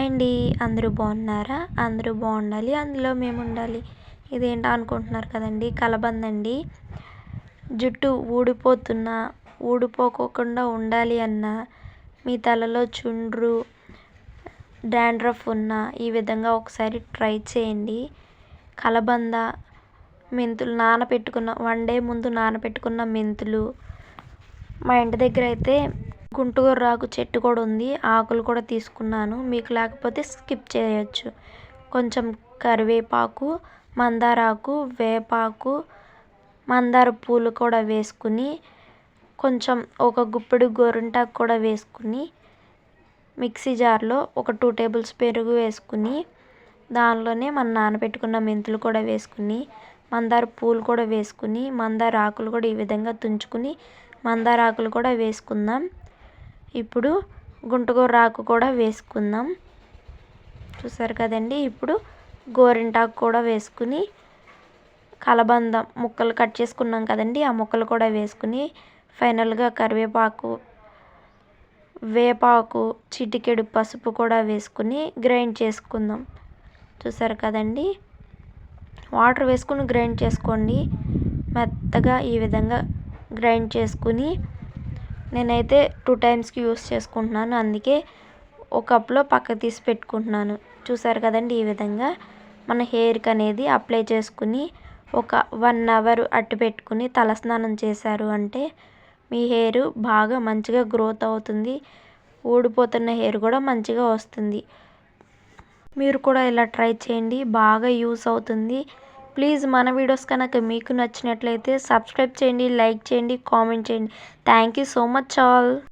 అండి. అందరూ బాగున్నారా? అందరూ బాగుండాలి, అందులో మేము ఉండాలి. ఇదేంటో అనుకుంటున్నారు కదండి, కలబంద అండి. జుట్టు ఊడిపోకోకుండా ఉండాలి అన్నా, మీ తలలో చుండ్రు డాండ్రఫ్ ఉన్నా ఈ విధంగా ఒకసారి ట్రై చేయండి. కలబంద మెంతులు నానబెట్టుకున్న 1 డే ముందు నానబెట్టుకున్న మెంతులు, మా ఇంటి దగ్గర అయితే గుంటూరాకు చెట్టు కూడా ఉంది, ఆకులు కూడా తీసుకున్నాను. మీకు లేకపోతే స్కిప్ చేయొచ్చు. కొంచెం కరివేపాకు, మందారాకు, వేపాకు, మందార పూలు కూడా వేసుకుని, కొంచెం ఒక గుప్పెడు గోరింటాకు కూడా వేసుకుని మిక్సీ జార్లో ఒక 2 టేబుల్ పెరుగు వేసుకుని, దానిలోనే మనం నానబెట్టుకున్న మెంతులు కూడా వేసుకుని, మందార పూలు కూడా వేసుకుని, మందార ఆకులు కూడా ఈ విధంగా తుంచుకుని మందార ఆకులు కూడా వేసుకుందాం. ఇప్పుడు గుంటగూరాకు కూడా వేసుకుందాం. చూసారు కదండి. ఇప్పుడు గోరింటాకు కూడా వేసుకుని, కలబంద ముక్కలు కట్ చేసుకున్నాం కదండి, ఆ ముక్కలు కూడా వేసుకుని, ఫైనల్గా కరివేపాకు, వేపాకు, చిటికెడు పసుపు కూడా వేసుకుని గ్రైండ్ చేసుకుందాం. చూసారు కదండి. వాటర్ వేసుకుని గ్రైండ్ చేసుకోండి. మెత్తగా ఈ విధంగా గ్రైండ్ చేసుకుని, నేనైతే 2 టైమ్స్కి యూస్ చేసుకుంటున్నాను, అందుకే ఒక కప్లో పక్కకు తీసి పెట్టుకుంటున్నాను. చూసారు కదండి. ఈ విధంగా మన హెయిర్కి అనేది అప్లై చేసుకుని ఒక 1 అవర్ అట్టు పెట్టుకుని తలస్నానం చేశారు అంటే మీ హెయిర్ బాగా మంచిగా గ్రోత్ అవుతుంది. ఊడిపోతున్న హెయిర్ కూడా మంచిగా వస్తుంది. మీరు కూడా ఇలా ట్రై చేయండి, బాగా యూస్ అవుతుంది. ప్లీజ్ మన వీడియోస్ కనుక మీకు నచ్చినట్లయితే సబ్స్క్రైబ్ చేయండి, లైక్ చేయండి, కామెంట్ చేయండి. Thank you so much all.